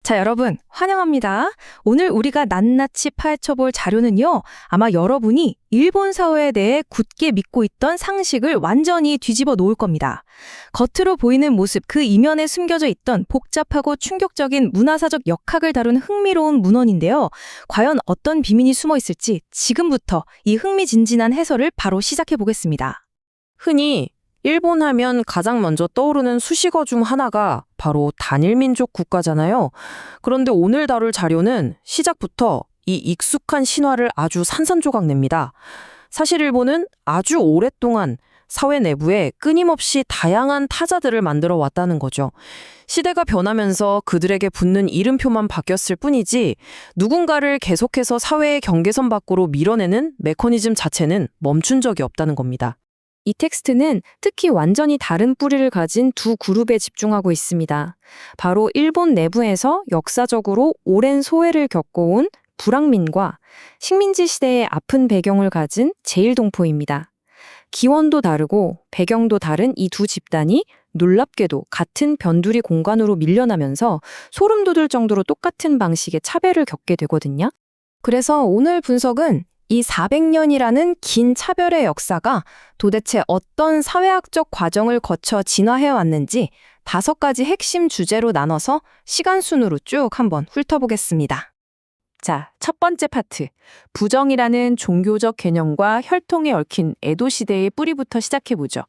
자, 여러분, 환영합니다. 오늘 우리가 낱낱이 파헤쳐볼 자료는요, 아마 여러분이 일본 사회에 대해 굳게 믿고 있던 상식을 완전히 뒤집어 놓을 겁니다. 겉으로 보이는 모습 그 이면에 숨겨져 있던 복잡하고 충격적인 문화사적 역학을 다룬 흥미로운 문헌인데요. 과연 어떤 비밀이 숨어 있을지 지금부터 이 흥미진진한 해설을 바로 시작해 보겠습니다. 흔히 일본 하면 가장 먼저 떠오르는 수식어 중 하나가 바로 단일민족 국가잖아요. 그런데 오늘 다룰 자료는 시작부터 이 익숙한 신화를 아주 산산조각 냅니다. 사실 일본은 아주 오랫동안 사회 내부에 끊임없이 다양한 타자들을 만들어 왔다는 거죠. 시대가 변하면서 그들에게 붙는 이름표만 바뀌었을 뿐이지 누군가를 계속해서 사회의 경계선 밖으로 밀어내는 메커니즘 자체는 멈춘 적이 없다는 겁니다. 이 텍스트는 특히 완전히 다른 뿌리를 가진 두 그룹에 집중하고 있습니다. 바로 일본 내부에서 역사적으로 오랜 소외를 겪어온 불황민과 식민지 시대의 아픈 배경을 가진 제일동포입니다. 기원도 다르고 배경도 다른 이 두 집단이 놀랍게도 같은 변두리 공간으로 밀려나면서 소름 돋을 정도로 똑같은 방식의 차별을 겪게 되거든요. 그래서 오늘 분석은 이 400년이라는 긴 차별의 역사가 도대체 어떤 사회학적 과정을 거쳐 진화해 왔는지 5가지 핵심 주제로 나눠서 시간 순으로 쭉 한번 훑어보겠습니다. 자, 첫 번째 파트. 부정이라는 종교적 개념과 혈통에 얽힌 에도 시대의 뿌리부터 시작해보죠.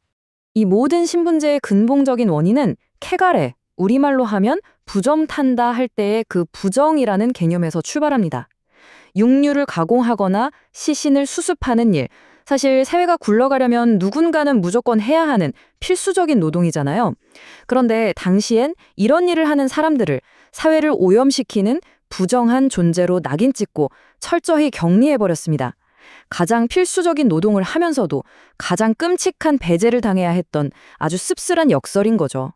이 모든 신분제의 근본적인 원인은 케가레, 우리말로 하면 부정 탄다 할 때의 그 부정이라는 개념에서 출발합니다. 육류를 가공하거나 시신을 수습하는 일, 사실 사회가 굴러가려면 누군가는 무조건 해야 하는 필수적인 노동이잖아요. 그런데 당시엔 이런 일을 하는 사람들을 사회를 오염시키는 부정한 존재로 낙인 찍고 철저히 격리해버렸습니다. 가장 필수적인 노동을 하면서도 가장 끔찍한 배제를 당해야 했던 아주 씁쓸한 역설인 거죠.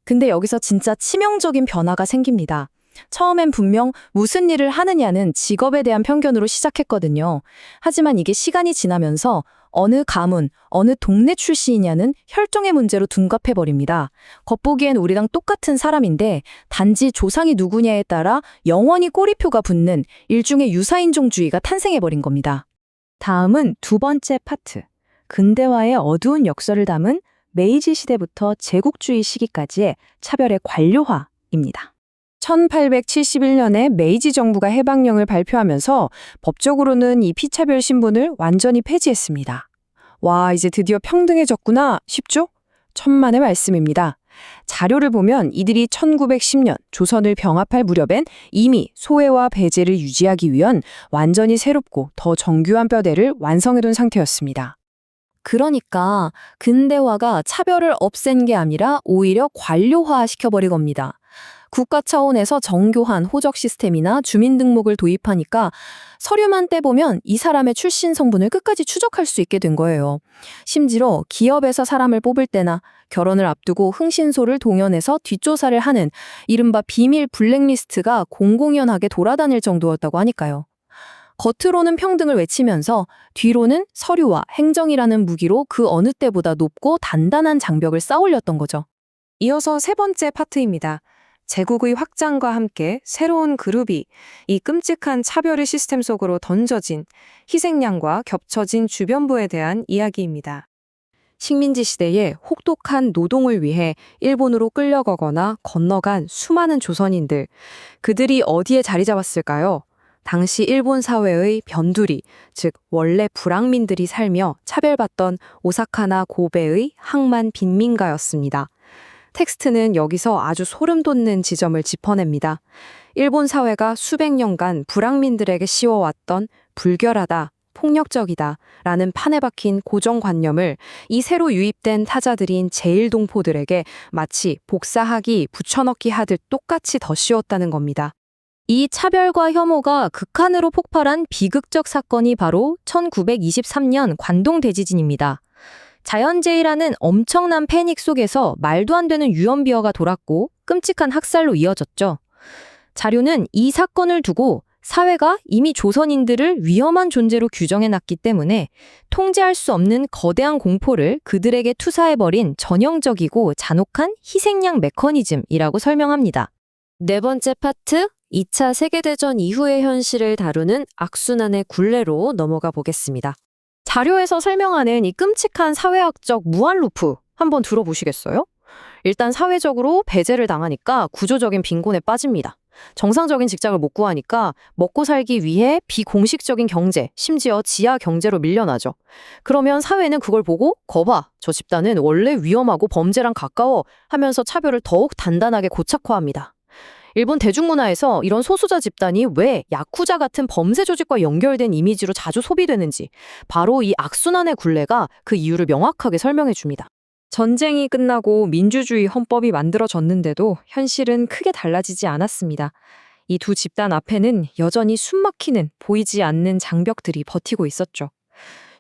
근데 여기서 진짜 치명적인 변화가 생깁니다. 처음엔 분명 무슨 일을 하느냐는 직업에 대한 편견으로 시작했거든요. 하지만 이게 시간이 지나면서 어느 가문, 어느 동네 출신이냐는 혈통의 문제로 둔갑해버립니다. 겉보기엔 우리랑 똑같은 사람인데 단지 조상이 누구냐에 따라 영원히 꼬리표가 붙는 일종의 유사인종주의가 탄생해버린 겁니다. 다음은 두 번째 파트. 근대화의 어두운 역사를 담은 메이지 시대부터 제국주의 시기까지의 차별의 관료화입니다. 1871년에 메이지 정부가 해방령을 발표하면서 법적으로는 이 피차별 신분을 완전히 폐지했습니다. 와, 이제 드디어 평등해졌구나 싶죠? 천만의 말씀입니다. 자료를 보면 이들이 1910년 조선을 병합할 무렵엔 이미 소외와 배제를 유지하기 위한 완전히 새롭고 더 정교한 뼈대를 완성해둔 상태였습니다. 그러니까 근대화가 차별을 없앤 게 아니라 오히려 관료화시켜버린 겁니다. 국가 차원에서 정교한 호적 시스템이나 주민등록을 도입하니까 서류만 떼보면 이 사람의 출신 성분을 끝까지 추적할 수 있게 된 거예요. 심지어 기업에서 사람을 뽑을 때나 결혼을 앞두고 흥신소를 동원해서 뒷조사를 하는 이른바 비밀 블랙리스트가 공공연하게 돌아다닐 정도였다고 하니까요. 겉으로는 평등을 외치면서 뒤로는 서류와 행정이라는 무기로 그 어느 때보다 높고 단단한 장벽을 쌓아올렸던 거죠. 이어서 세 번째 파트입니다. 제국의 확장과 함께 새로운 그룹이 이 끔찍한 차별의 시스템 속으로 던져진 희생양과 겹쳐진 주변부에 대한 이야기입니다. 식민지 시대에 혹독한 노동을 위해 일본으로 끌려가거나 건너간 수많은 조선인들, 그들이 어디에 자리 잡았을까요? 당시 일본 사회의 변두리, 즉 원래 불황민들이 살며 차별받던 오사카나 고베의 항만 빈민가였습니다. 텍스트는 여기서 아주 소름 돋는 지점을 짚어냅니다. 일본 사회가 수백 년간 불황민들에게 씌워왔던 불결하다, 폭력적이다 라는 판에 박힌 고정관념을 이 새로 유입된 타자들인 제일동포들에게 마치 복사하기, 붙여넣기 하듯 똑같이 더 씌웠다는 겁니다. 이 차별과 혐오가 극한으로 폭발한 비극적 사건이 바로 1923년 관동 대지진입니다. 자연재해라는 엄청난 패닉 속에서 말도 안 되는 유언비어가 돌았고 끔찍한 학살로 이어졌죠. 자료는 이 사건을 두고 사회가 이미 조선인들을 위험한 존재로 규정해놨기 때문에 통제할 수 없는 거대한 공포를 그들에게 투사해버린 전형적이고 잔혹한 희생양 메커니즘이라고 설명합니다. 네 번째 파트, 2차 세계대전 이후의 현실을 다루는 악순환의 굴레로 넘어가 보겠습니다. 자료에서 설명하는 이 끔찍한 사회학적 무한루프 한번 들어보시겠어요? 일단 사회적으로 배제를 당하니까 구조적인 빈곤에 빠집니다. 정상적인 직장을 못 구하니까 먹고 살기 위해 비공식적인 경제, 심지어 지하 경제로 밀려나죠. 그러면 사회는 그걸 보고 거봐, 저 집단은 원래 위험하고 범죄랑 가까워 하면서 차별을 더욱 단단하게 고착화합니다. 일본 대중문화에서 이런 소수자 집단이 왜 야쿠자 같은 범죄 조직과 연결된 이미지로 자주 소비되는지 바로 이 악순환의 굴레가 그 이유를 명확하게 설명해 줍니다. 전쟁이 끝나고 민주주의 헌법이 만들어졌는데도 현실은 크게 달라지지 않았습니다. 이 두 집단 앞에는 여전히 숨막히는 보이지 않는 장벽들이 버티고 있었죠.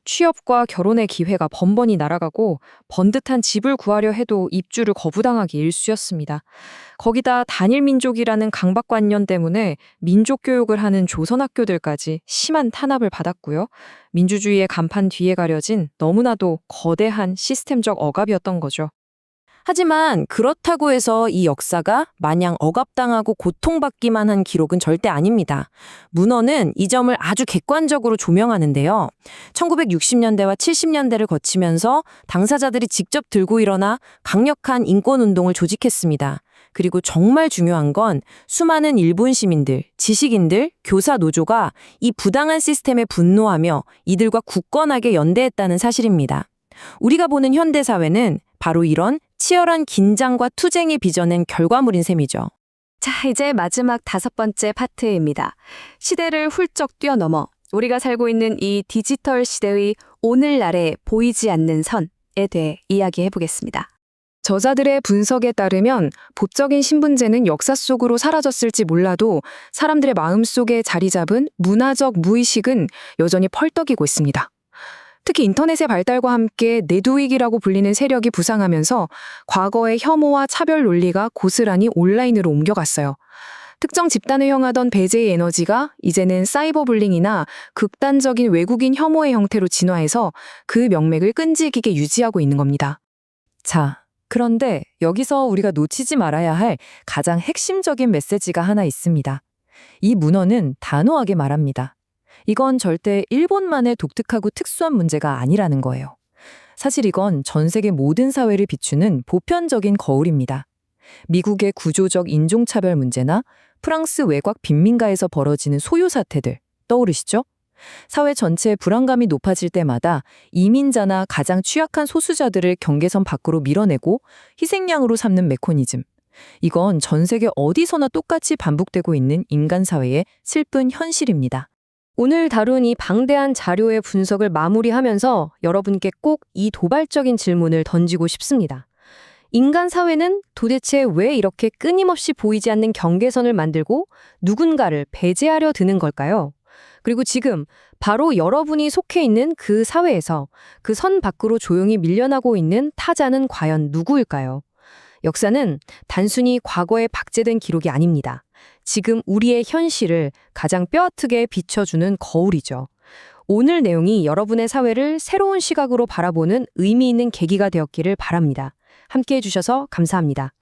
취업과 결혼의 기회가 번번이 날아가고 번듯한 집을 구하려 해도 입주를 거부당하기 일쑤였습니다. 거기다 단일민족이라는 강박관념 때문에 민족교육을 하는 조선학교들까지 심한 탄압을 받았고요. 민주주의의 간판 뒤에 가려진 너무나도 거대한 시스템적 억압이었던 거죠. 하지만 그렇다고 해서 이 역사가 마냥 억압당하고 고통받기만 한 기록은 절대 아닙니다. 문헌은 이 점을 아주 객관적으로 조명하는데요. 1960년대와 70년대를 거치면서 당사자들이 직접 들고 일어나 강력한 인권운동을 조직했습니다. 그리고 정말 중요한 건 수많은 일본 시민들, 지식인들, 교사 노조가 이 부당한 시스템에 분노하며 이들과 굳건하게 연대했다는 사실입니다. 우리가 보는 현대사회는 바로 이런 치열한 긴장과 투쟁이 빚어낸 결과물인 셈이죠. 자, 이제 마지막 5번째 파트입니다. 시대를 훌쩍 뛰어넘어 우리가 살고 있는 이 디지털 시대의 오늘날의 보이지 않는 선에 대해 이야기해 보겠습니다. 저자들의 분석에 따르면 법적인 신분제는 역사 속으로 사라졌을지 몰라도 사람들의 마음속에 자리 잡은 문화적 무의식은 여전히 펄떡이고 있습니다. 특히 인터넷의 발달과 함께 네드윅이라고 불리는 세력이 부상하면서 과거의 혐오와 차별 논리가 고스란히 온라인으로 옮겨갔어요. 특정 집단을 향하던 배제의 에너지가 이제는 사이버불링이나 극단적인 외국인 혐오의 형태로 진화해서 그 명맥을 끈질기게 유지하고 있는 겁니다. 자, 그런데 여기서 우리가 놓치지 말아야 할 가장 핵심적인 메시지가 하나 있습니다. 이 문헌은 단호하게 말합니다. 이건 절대 일본만의 독특하고 특수한 문제가 아니라는 거예요. 사실 이건 전 세계 모든 사회를 비추는 보편적인 거울입니다. 미국의 구조적 인종차별 문제나 프랑스 외곽 빈민가에서 벌어지는 소요 사태들 떠오르시죠? 사회 전체의 불안감이 높아질 때마다 이민자나 가장 취약한 소수자들을 경계선 밖으로 밀어내고 희생양으로 삼는 메커니즘. 이건 전 세계 어디서나 똑같이 반복되고 있는 인간 사회의 슬픈 현실입니다. 오늘 다룬 이 방대한 자료의 분석을 마무리하면서 여러분께 꼭 이 도발적인 질문을 던지고 싶습니다. 인간 사회는 도대체 왜 이렇게 끊임없이 보이지 않는 경계선을 만들고 누군가를 배제하려 드는 걸까요? 그리고 지금 바로 여러분이 속해 있는 그 사회에서 그 선 밖으로 조용히 밀려나고 있는 타자는 과연 누구일까요? 역사는 단순히 과거에 박제된 기록이 아닙니다. 지금 우리의 현실을 가장 뼈아프게 비춰주는 거울이죠. 오늘 내용이 여러분의 사회를 새로운 시각으로 바라보는 의미 있는 계기가 되었기를 바랍니다. 함께해 주셔서 감사합니다.